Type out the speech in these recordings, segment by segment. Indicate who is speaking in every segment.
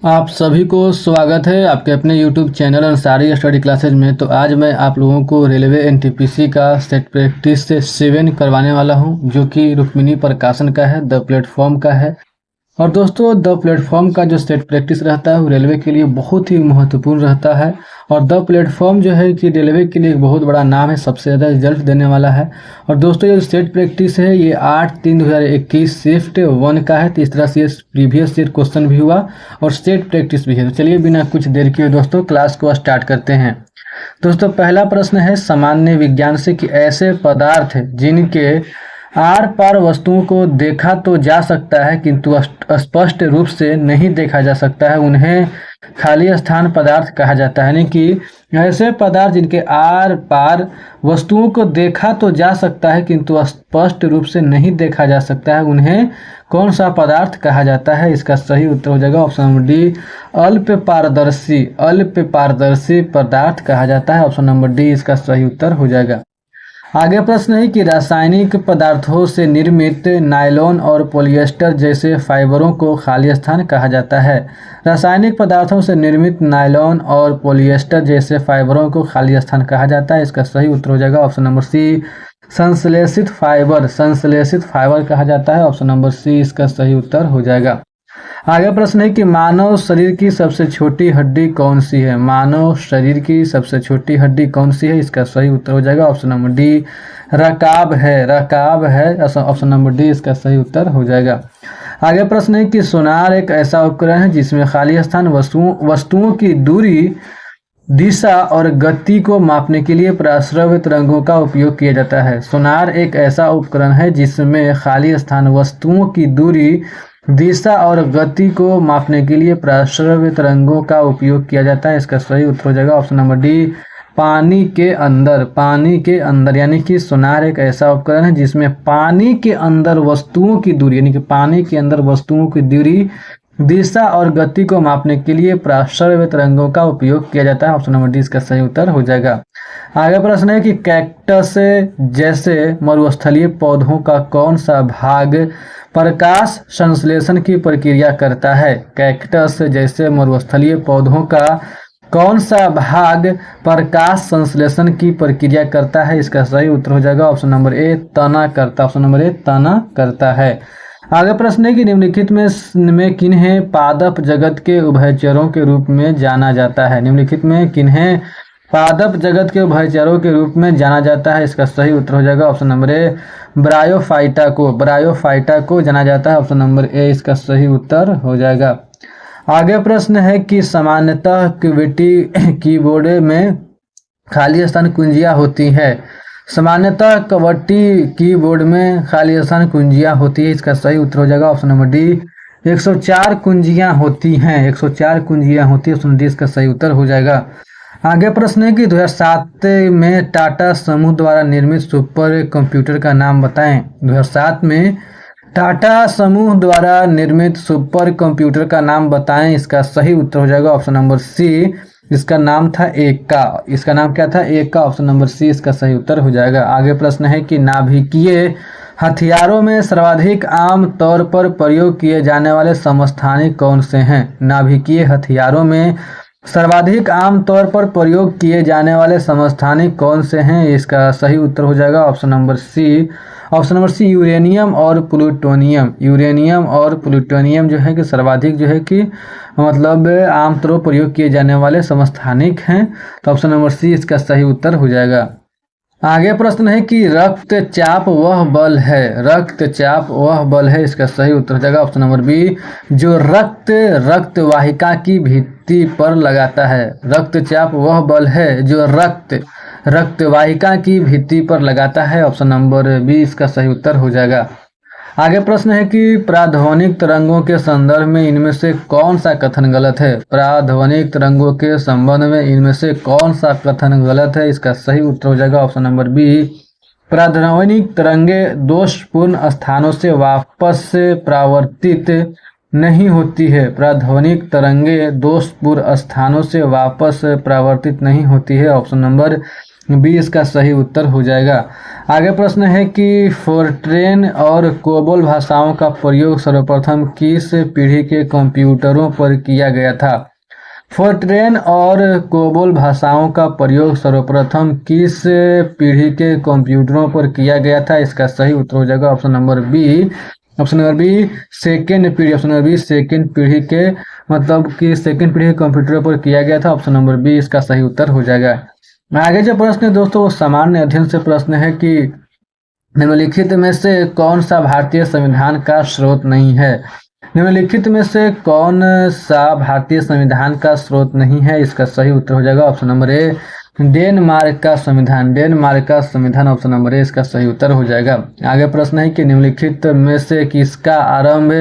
Speaker 1: आप सभी को स्वागत है आपके अपने YouTube channel Ansari study classes में। तो आज मैं आप लोगों को रेलवे एनटीपीसी का सेट प्रैक्टिस से 7 करवाने वाला हूं, जो कि रुक्मिणी प्रकाशन का है, द प्लेटफॉर्म का है। और दोस्तों, द प्लेटफॉर्म का जो सेट प्रैक्टिस रहता है वो रेलवे के लिए बहुत ही महत्वपूर्ण रहता है। और द प्लेटफॉर्म जो है कि रेलवे के लिए एक बहुत बड़ा नाम है, सबसे ज़्यादा रिजल्ट देने वाला है। और दोस्तों, ये जो सेट प्रैक्टिस है ये 8/3/2021 शिफ्ट 1 का है। तो इस तरह से प्रीवियस ईयर क्वेश्चन भी हुआ और सेट प्रैक्टिस भी है। तो चलिए बिना कुछ देर किए दोस्तों क्लास को स्टार्ट करते हैं। दोस्तों, पहला प्रश्न है सामान्य विज्ञान से कि ऐसे पदार्थ जिनके आर पार वस्तुओं को देखा तो जा सकता है किंतु स्पष्ट रूप से नहीं देखा जा सकता है, उन्हें खाली स्थान पदार्थ कहा जाता है। यानी कि ऐसे पदार्थ जिनके आर पार वस्तुओं को देखा तो जा सकता है किंतु स्पष्ट रूप से नहीं देखा जा सकता है, उन्हें कौन सा पदार्थ कहा जाता है? इसका सही उत्तर हो जाएगा ऑप्शन नंबर डी, अल्प पारदर्शी पदार्थ कहा जाता है। ऑप्शन नंबर डी इसका सही उत्तर हो जाएगा। आगे प्रश्न है कि रासायनिक पदार्थों से निर्मित नायलॉन और पॉलिएस्टर जैसे फाइबरों को खाली स्थान कहा जाता है। रासायनिक पदार्थों से निर्मित नायलॉन और पॉलिएस्टर जैसे फाइबरों को खाली स्थान कहा जाता है। इसका सही उत्तर हो जाएगा ऑप्शन नंबर सी, संश्लेषित फाइबर कहा जाता है। ऑप्शन नंबर सी इसका सही उत्तर हो जाएगा। आगे प्रश्न है कि मानव शरीर की सबसे छोटी हड्डी कौन सी है? मानव शरीर की सबसे छोटी हड्डी कौन सी है? इसका सही उत्तर हो जाएगा ऑप्शन नंबर डी, रकाब है। ऑप्शन नंबर डी इसका सही उत्तर हो जाएगा। आगे प्रश्न है कि सोनार एक ऐसा उपकरण है जिसमें खाली स्थान वस्तुओं की दूरी, दिशा और गति को मापने के लिए प्रस्रव्य तरंगों का उपयोग किया जाता है। सोनार एक ऐसा उपकरण है जिसमें खाली स्थान वस्तुओं की दूरी, दिशा और गति को मापने के लिए प्रस्रव्य तरंगों का उपयोग किया जाता है। इसका सही उत्तर हो जाएगा ऑप्शन नंबर डी, पानी के अंदर। यानी कि सोनार एक ऐसा उपकरण है जिसमें पानी के अंदर वस्तुओं की दूरी, यानी कि पानी के अंदर वस्तुओं की दूरी, दिशा और गति को मापने के लिए प्रस्रव्य तरंगों का उपयोग किया जाता है। ऑप्शन नंबर डी इसका सही उत्तर हो जाएगा। आगे प्रश्न है कि कैक्टस जैसे मरुस्थलीय पौधों का कौन सा भाग प्रकाश संश्लेषण की प्रक्रिया करता है? कैक्टस जैसे मरुस्थलीय पौधों का कौन सा भाग प्रकाश संश्लेषण की प्रक्रिया करता है? इसका सही उत्तर हो जाएगा ऑप्शन नंबर ए, तना करता है। आगे प्रश्न है कि निम्नलिखित में किन्हें पादप जगत के उभयचरों के रूप में जाना जाता है? निम्नलिखित में किन्हें पादप जगत के उभयचरों के रूप में जाना जाता है? इसका सही उत्तर हो जाएगा ऑप्शन नंबर ए, ब्रायोफाइटा को जाना जाता है। ऑप्शन नंबर ए इसका सही उत्तर हो जाएगा। आगे प्रश्न है कि सामान्यतः क्विटी कीबोर्ड में खाली स्थान कुंजियां होती है। सामान्यतः कवट्टी कीबोर्ड में खाली स्थान कुंजियां होती है। इसका सही उत्तर हो जाएगा ऑप्शन नंबर डी, 104 कुंजियां होती हैं। ऑप्शन डी इसका सही उत्तर हो जाएगा। आगे प्रश्न है कि 2007 में टाटा समूह द्वारा निर्मित सुपर कंप्यूटर का नाम बताएं। 2007 में टाटा समूह द्वारा निर्मित सुपर कंप्यूटर का नाम बताएं। इसका सही उत्तर हो जाएगा ऑप्शन नंबर सी, इसका नाम था एका। इसका नाम क्या था? एका। ऑप्शन नंबर सी इसका सही उत्तर हो जाएगा। आगे प्रश्न है कि नाभिकीय हथियारों में सर्वाधिक आम तौर पर प्रयोग किए जाने वाले समस्थानिक कौन से हैं? नाभिकीय हथियारों में सर्वाधिक आम तौर पर प्रयोग किए जाने वाले समस्थानिक कौन से हैं? इसका सही उत्तर हो जाएगा ऑप्शन नंबर सी, यूरेनियम और प्लूटोनियम जो है कि सर्वाधिक जो है कि मतलब आमतौर पर प्रयोग किए जाने वाले समस्थानिक हैं। तो ऑप्शन नंबर सी इसका सही उत्तर हो जाएगा। आगे प्रश्न है कि रक्तचाप वह बल है। इसका सही उत्तर हो जाएगा ऑप्शन नंबर बी, जो रक्त वाहिका की भित्ति पर लगाता है। रक्तचाप वह बल है जो रक्त वाहिका की भित्ति पर लगाता है। ऑप्शन नंबर बी इसका सही उत्तर हो जाएगा। आगे प्रश्न है कि प्राध्वनिक तरंगों के संदर्भ में इनमें से कौन सा कथन गलत है? प्राध्वनिक तरंगों के संबंध में इनमें से कौन सा कथन गलत है? इसका सही उत्तर हो जाएगा ऑप्शन नंबर बी, प्राध्वनिक तरंगे दोषपूर्ण स्थानों से वापस परावर्तित नहीं होती है। प्राध्वनिक तरंगे दोषपूर्ण स्थानों से वापस परावर्तित नहीं होती है। ऑप्शन नंबर बी इसका सही उत्तर हो जाएगा। आगे प्रश्न है कि फोर्ट्रेन और कोबोल भाषाओं का प्रयोग सर्वप्रथम किस पीढ़ी के कंप्यूटरों पर किया गया था? फोर्ट्रेन और कोबोल भाषाओं का प्रयोग सर्वप्रथम किस पीढ़ी के कंप्यूटरों पर किया गया था? इसका सही उत्तर हो जाएगा option number B. Option number B second पीढ़ी। ऑप्शन नंबर बी सेकेंड पीढ़ी के मतलब कि सेकेंड पीढ़ी के कंप्यूटरों पर किया गया था। ऑप्शन नंबर बी इसका सही उत्तर हो जाएगा। आगे जो प्रश्न है दोस्तों वो सामान्य अध्ययन से प्रश्न है कि निम्नलिखित में से कौन सा भारतीय संविधान का स्रोत नहीं है? निम्नलिखित में से कौन सा भारतीय संविधान का स्रोत नहीं है? इसका सही उत्तर हो जाएगा ऑप्शन नंबर ए डेनमार्क का संविधान। डेनमार्क का संविधान ऑप्शन नंबर ए इसका सही उत्तर हो जाएगा। आगे प्रश्न है कि निम्नलिखित में से किसका आरंभ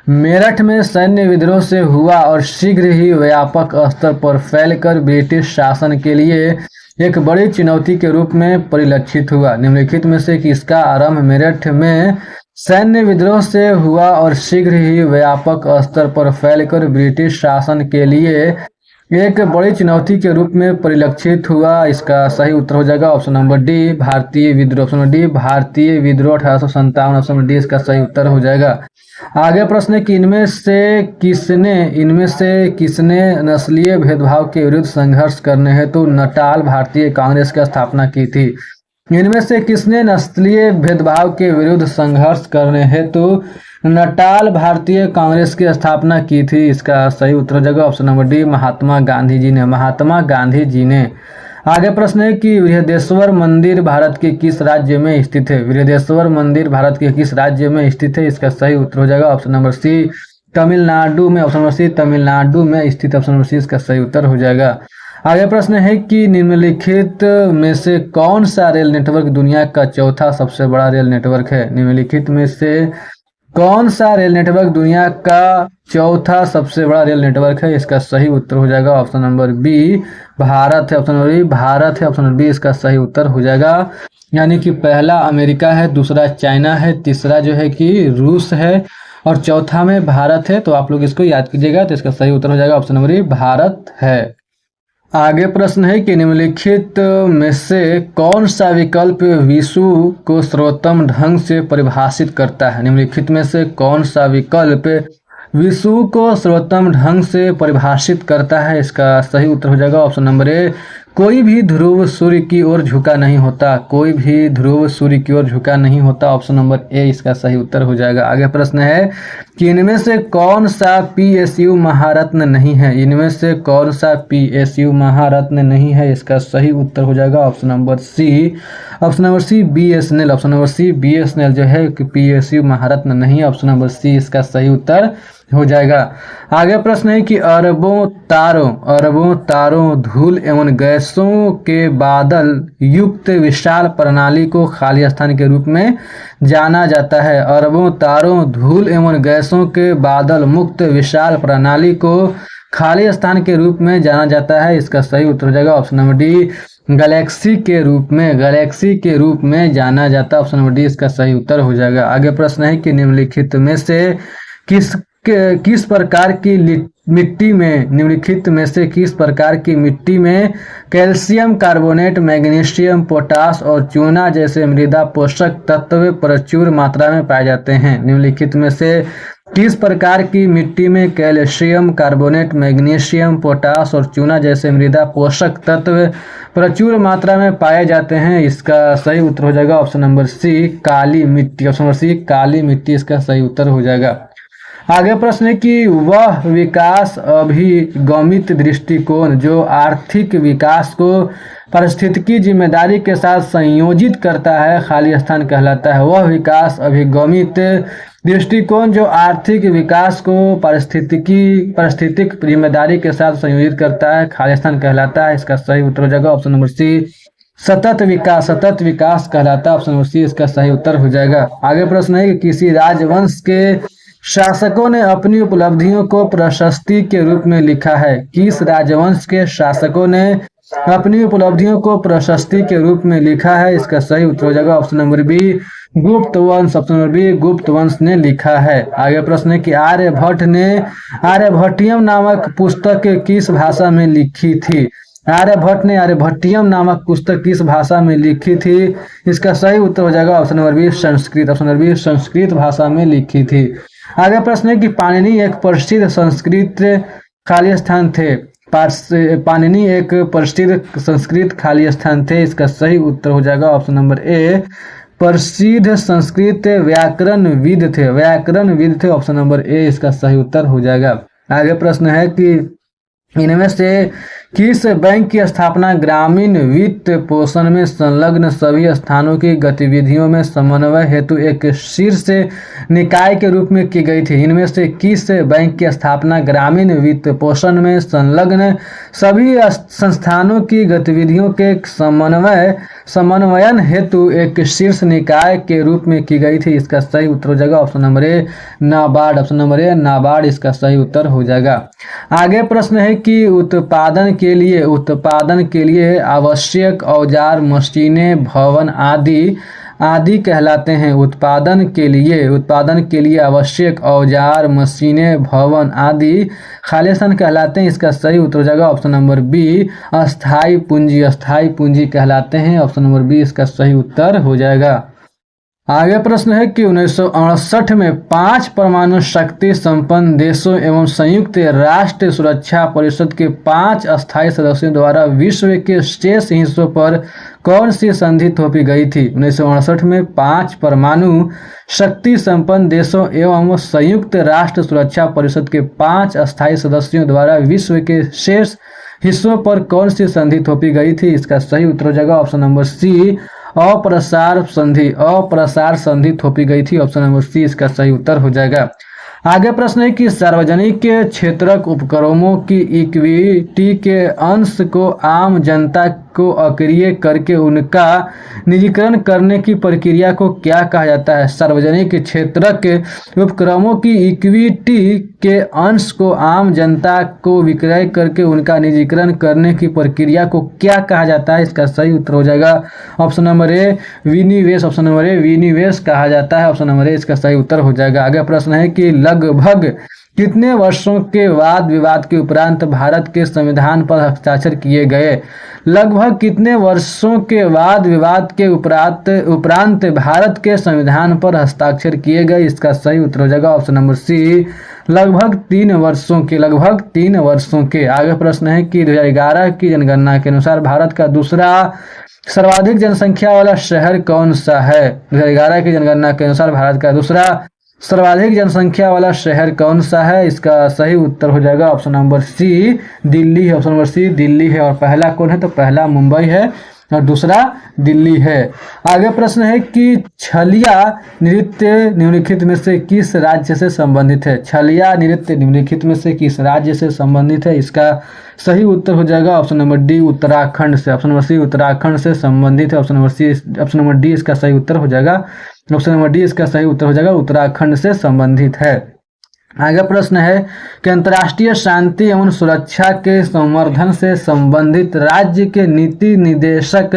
Speaker 1: मेरठ में सैन्य विद्रोह से हुआ और शीघ्र ही व्यापक स्तर पर फैलकर ब्रिटिश शासन के लिए एक बड़ी चुनौती के रूप में परिलक्षित हुआ? निम्नलिखित में से किसका आरंभ मेरठ में सैन्य विद्रोह से हुआ और शीघ्र ही व्यापक स्तर पर फैलकर ब्रिटिश शासन के लिए एक बड़ी चुनौती के रूप में परिलक्षित हुआ? इसका सही उत्तर हो जाएगा ऑप्शन नंबर डी भारतीय विद्रोह। ऑप्शन नंबर डी भारतीय विद्रोह 1857। ऑप्शन नंबर डी इसका सही उत्तर हो जाएगा। आगे प्रश्न है कि इनमें से किसने नस्लीय भेदभाव के विरुद्ध संघर्ष करने हेतु नटाल भारतीय कांग्रेस की स्थापना की थी? इनमें से किसने नस्लीय भेदभाव के विरुद्ध संघर्ष करने हेतु नटाल भारतीय कांग्रेस की स्थापना की थी? इसका सही उत्तर हो जाएगा option number D Mahatma Gandhi ji ने। महात्मा गांधी जी ने। आगे प्रश्न है कि बृहदेश्वर मंदिर भारत के किस राज्य में स्थित है? बृहदेश्वर मंदिर भारत के किस राज्य में स्थित है? इसका सही उत्तर हो जाएगा ऑप्शन नंबर सी तमिलनाडु में। ऑप्शन नंबर सी तमिलनाडु में स्थित। ऑप्शन नंबर सी इसका सही उत्तर हो जाएगा। आगे प्रश्न है कि निम्नलिखित में से कौन सा रेल नेटवर्क दुनिया का चौथा सबसे बड़ा रेल नेटवर्क है? निम्नलिखित में से कौन सा रेल नेटवर्क दुनिया का चौथा सबसे बड़ा रेल नेटवर्क है? इसका सही उत्तर हो जाएगा ऑप्शन नंबर बी भारत है। ऑप्शन नंबर बी भारत है। ऑप्शन नंबर बी इसका सही उत्तर हो जाएगा। यानी कि पहला अमेरिका है, दूसरा चाइना है, तीसरा जो है कि रूस है और चौथा में भारत है। तो आप लोग इसको याद कीजिएगा। तो इसका सही उत्तर हो जाएगा ऑप्शन नंबर बी भारत है। आगे प्रश्न है कि निम्नलिखित में से कौन सा विकल्प विषु को सर्वोत्तम ढंग से परिभाषित करता है? निम्नलिखित में से कौन सा विकल्प विषु को सर्वोत्तम ढंग से परिभाषित करता है? इसका सही उत्तर हो जाएगा ऑप्शन नंबर ए कोई भी ध्रुव सूर्य की ओर झुका नहीं होता। कोई भी ध्रुव सूर्य की ओर झुका नहीं होता। ऑप्शन नंबर ए इसका सही उत्तर हो जाएगा। आगे प्रश्न है कि इनमें से कौन सा पीएसयू महारत्न नहीं है? इनमें से कौन सा पीएसयू महारत्न नहीं है? इसका सही उत्तर हो जाएगा option number C. Option number C BSNL. Option number C BSNL जो है कि पीएसयू महारत्न नहीं है। ऑप्शन नंबर सी इसका सही उत्तर हो जाएगा। आगे प्रश्न है कि अरबों तारों धूल एवं गैसों के बादल युक्त विशाल प्रणाली को खाली स्थान के रूप में जाना जाता है। अरबों तारों धूल एवं गैसों के बादल मुक्त विशाल प्रणाली को खाली स्थान के रूप में जाना जाता है। इसका सही उत्तर हो जाएगा ऑप्शन नंबर डी गैलेक्सी के रूप में जाना जाता है। ऑप्शन नंबर डी इसका सही उत्तर हो जाएगा। आगे प्रश्न है कि निम्नलिखित में से किस प्रकार की मिट्टी में कैल्शियम कार्बोनेट, मैग्नीशियम, पोटास और चूना जैसे मृदा पोषक तत्व प्रचुर मात्रा में पाए जाते हैं? निम्नलिखित में से किस प्रकार की मिट्टी में कैल्शियम कार्बोनेट, मैग्नीशियम, पोटास और चूना जैसे मृदा पोषक तत्व प्रचुर मात्रा में पाए जाते हैं? इसका सही उत्तर हो जाएगा ऑप्शन नंबर सी काली मिट्टी। ऑप्शन नंबर सी काली मिट्टी इसका सही उत्तर हो जाएगा। आगे प्रश्न है कि वह विकास अभिगमित दृष्टिकोण जो आर्थिक विकास को पारिस्थितिकी जिम्मेदारी के साथ संयोजित करता है खाली स्थान कहलाता है। वह विकास अभिगमित दृष्टिकोण जो आर्थिक विकास को पारिस्थितिक जिम्मेदारी के साथ संयोजित करता है खाली स्थान कहलाता है। इसका सही उत्तर हो जाएगा ऑप्शन नंबर सी सतत विकास कहलाता है। ऑप्शन नंबर सी इसका सही उत्तर हो जाएगा। आगे प्रश्न है कि किसी राजवंश के शासकों ने अपनी उपलब्धियों को प्रशस्ति के रूप में लिखा है? किस राजवंश के शासकों ने अपनी उपलब्धियों को प्रशस्ति के रूप में लिखा है? इसका सही उत्तर हो जाएगा ऑप्शन नंबर बी गुप्त वंश। ऑप्शन नंबर बी गुप्त वंश ने लिखा है। आगे प्रश्न है कि आर्यभट्ट ने आर्यभट्टियम नामक पुस्तक किस भाषा में लिखी थी? आर्यभट्ट ने आर्यभट्टियम नामक पुस्तक किस भाषा में लिखी थी? इसका सही उत्तर हो जाएगा option number B Sanskrit. Option number B Sanskrit भाषा में लिखी थी। आगे प्रश्न है कि पाणिनि एक प्रसिद्ध संस्कृत खाली स्थान थे। पाणिनि एक प्रसिद्ध संस्कृत खाली स्थान थे। इसका सही उत्तर हो जाएगा ऑप्शन नंबर ए प्रसिद्ध संस्कृत व्याकरणविद थे। व्याकरणविद थे। ऑप्शन नंबर ए इसका सही उत्तर हो जाएगा। आगे प्रश्न है कि इनमें से किस बैंक की स्थापना ग्रामीण वित्त पोषण में संलग्न सभी स्थानों की गतिविधियों में समन्वय हेतु एक शीर्ष निकाय के रूप में की गई थी? इनमें से किस बैंक की स्थापना ग्रामीण वित्त पोषण में संलग्न सभी संस्थानों की गतिविधियों के समन्वयन हेतु एक शीर्ष निकाय के रूप में की गई थी? इसका सही उत्तर हो जाएगा option number A NABARD. Option number A NABARD इसका सही उत्तर हो जाएगा। आगे प्रश्न है कि उत्पादन के लिए आवश्यक औजार मशीनें भवन आदि कहलाते हैं। उत्पादन के लिए आवश्यक औजार मशीनें भवन आदि खाली स्थान कहलाते हैं। इसका सही उत्तर हो जाएगा ऑप्शन नंबर बी अस्थायी पूंजी कहलाते हैं। ऑप्शन नंबर बी इसका सही उत्तर हो जाएगा। आगे प्रश्न है कि 1968 में 5 परमाणु शक्ति संपन्न देशों एवं संयुक्त राष्ट्र सुरक्षा परिषद के 5 अस्थायी सदस्यों द्वारा विश्व के शेष हिस्सों पर कौन सी संधि थोपी गई थी? 1968 में 5 परमाणु शक्ति संपन्न देशों एवं संयुक्त राष्ट्र सुरक्षा परिषद के 5 अस्थायी सदस्यों द्वारा विश्व के शेष हिस्सों पर कौन सी संधि थोपी गई थी? इसका सही उत्तर हो जाएगा ऑप्शन नंबर सी अप्रसार संधि थोपी गई थी। ऑप्शन नंबर सी इसका सही उत्तर हो जाएगा। आगे प्रश्न है कि सार्वजनिक क्षेत्रक उपक्रमों की इक्विटी के अंश को आम जनता को अक्रिय करके उनका निजीकरण करने की प्रक्रिया को क्या कहा जाता है? सार्वजनिक क्षेत्रक उपक्रमों की इक्विटी के अंश को आम जनता को विक्रय करके उनका निजीकरण करने की प्रक्रिया को क्या कहा जाता है? इसका सही उत्तर हो जाएगा ऑप्शन नंबर ए विनिवेश। ऑप्शन नंबर ए विनिवेश कहा जाता है। ऑप्शन नंबर ए इसका सही उत्तर हो जाएगा। आगे प्रश्न है कि लगभग कितने वर्षों के वाद विवाद के उपरांत भारत के संविधान पर हस्ताक्षर किए गए? लगभग कितने वर्षों के वाद विवाद के उपरांत भारत के संविधान पर हस्ताक्षर किए गए? इसका सही उत्तर हो जाएगा ऑप्शन नंबर सी लगभग 3 वर्षों के। आगे प्रश्न है कि 2011 की जनगणना के अनुसार भारत का दूसरा सर्वाधिक जनसंख्या वाला शहर कौन सा है? 2011 की जनगणना के अनुसार भारत का दूसरा सर्वाधिक जनसंख्या वाला शहर कौन सा है? इसका सही उत्तर हो जाएगा ऑप्शन नंबर सी दिल्ली है। ऑप्शन नंबर सी दिल्ली है। और पहला कौन है? तो पहला मुंबई है और दूसरा दिल्ली है। आगे प्रश्न है कि छलिया नृत्य निम्नलिखित में से किस राज्य से संबंधित है? छलिया नृत्य निम्नलिखित में से किस राज्य से संबंधित है? इसका सही उत्तर हो जाएगा ऑप्शन नंबर डी उत्तराखंड से। ऑप्शन नंबर सी उत्तराखंड से संबंधित है। ऑप्शन नंबर डी इसका सही उत्तर हो जाएगा। ऑप्शन नंबर डी इसका सही उत्तर हो जाएगा उत्तराखंड से संबंधित है। आगे प्रश्न है कि अंतर्राष्ट्रीय शांति एवं सुरक्षा के संवर्धन से संबंधित राज्य के नीति निर्देशक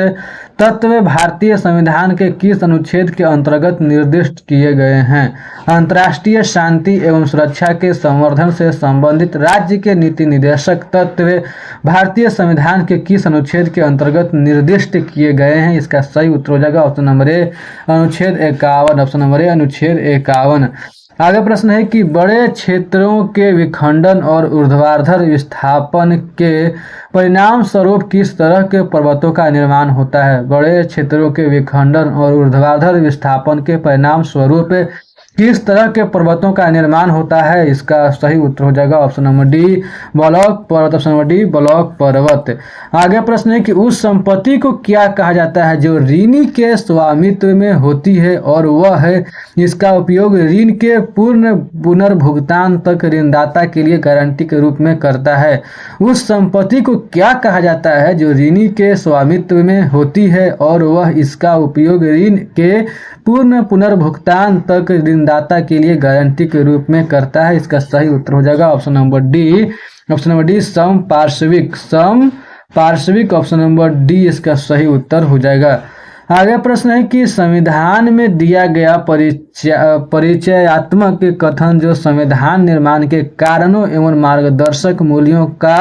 Speaker 1: तत्व भारतीय संविधान के किस अनुच्छेद के अंतर्गत निर्दिष्ट किए गए हैं? अंतर्राष्ट्रीय शांति एवं सुरक्षा के संवर्धन से संबंधित राज्य के नीति निर्देशक तत्व भारतीय संविधान के किस अनुच्छेद के अंतर्गत निर्दिष्ट किए गए हैं? इसका सही उत्तर हो जाएगा ऑप्शन नंबर ए अनुच्छेद 51। ऑप्शन नंबर ए अनुच्छेद 51। आगे प्रश्न है कि बड़े क्षेत्रों के विखंडन और ऊर्ध्वाधर विस्थापन के परिणाम स्वरूप किस तरह के पर्वतों का निर्माण होता है? बड़े क्षेत्रों के विखंडन और ऊर्ध्वाधर विस्थापन के परिणाम स्वरूप किस तरह के पर्वतों का निर्माण होता है? इसका सही उत्तर हो जाएगा ऑप्शन नंबर डी ब्लॉक पर्वत। ऑप्शन नंबर डी ब्लॉक पर्वत। आगे प्रश्न है कि उस संपत्ति को क्या कहा जाता है जो ऋणी के स्वामित्व में होती है और वह है इसका उपयोग ऋण के पूर्ण पुनर्भुगतान तक ऋणदाता के लिए गारंटी के रूप में करता है? उस संपत्ति को क्या कहा जाता है जो ऋणी के स्वामित्व में होती है और वह इसका उपयोग ऋण के पूर्ण पुनर्भुगतान तक ऋणदाता के लिए गारंटी के रूप में करता है? इसका सही उत्तर हो जाएगा option number D. Option number D समपार्श्विक। ऑप्शन नंबर डी इसका सही उत्तर हो जाएगा। आगे प्रश्न है कि संविधान में दिया गया परिचयात्मक कथन जो संविधान निर्माण के कारणों एवं मार्गदर्शक मूल्यों का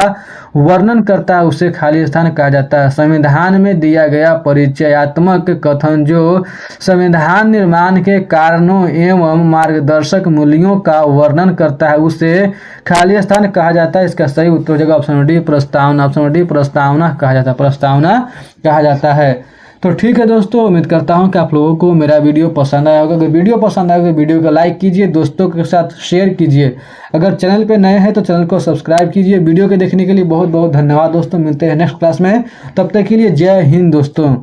Speaker 1: वर्णन करता है उसे खाली स्थान कहा जाता है। संविधान में दिया गया परिचयात्मक कथन जो संविधान निर्माण के कारणों एवं मार्गदर्शक मूल्यों का वर्णन करता है उसे खाली स्थान कहा जाता है। इसका सही उत्तर हो जाएगा ऑप्शन डी प्रस्तावना। ऑप्शन डी प्रस्तावना कहा जाता है, प्रस्तावना कहा जाता है। तो ठीक है दोस्तों, उम्मीद करता हूं कि आप लोगों को मेरा वीडियो पसंद आया होगा। अगर वीडियो पसंद आया तो वीडियो को लाइक कीजिए, दोस्तों के साथ शेयर कीजिए। अगर चैनल पे नए हैं तो चैनल को सब्सक्राइब कीजिए। वीडियो के देखने के लिए बहुत बहुत धन्यवाद दोस्तों। मिलते हैं नेक्स्ट क्लास में, तब तक के लिए जय हिंद दोस्तों।